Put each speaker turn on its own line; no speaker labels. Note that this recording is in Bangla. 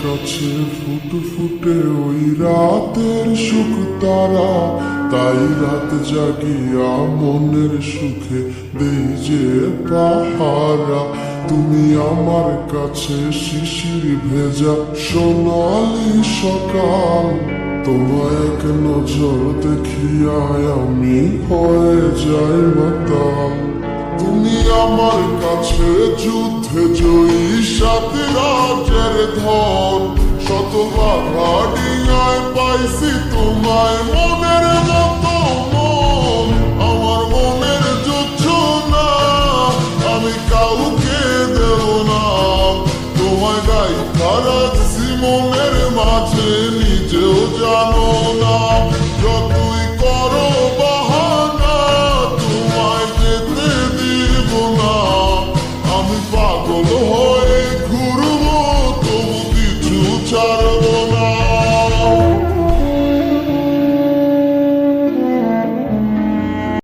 কাছে ফুটফুটে ওই রাতের সুখ তারা, তাই রাত জাগিয়া মনের সুখে দেই যে পাহারা। তুমি আমার কাছে শিশির ভেজা সোনালি সকাল, তোমায় এক নজর দেখিয়ায় আমি হয়ে যাই মাতাল। তুমি আমার কাছে যুদ্ধে জয়ী সাত রাজের ধন, শত বাধা ডিঙায় পাইছি তোমায় মনের মতো মন। আমার মনের যুদ্ধ না আমি কাউকে দেব না, তোমায় গাইতা রাখছি মনের মাঝে নিজেও জানো।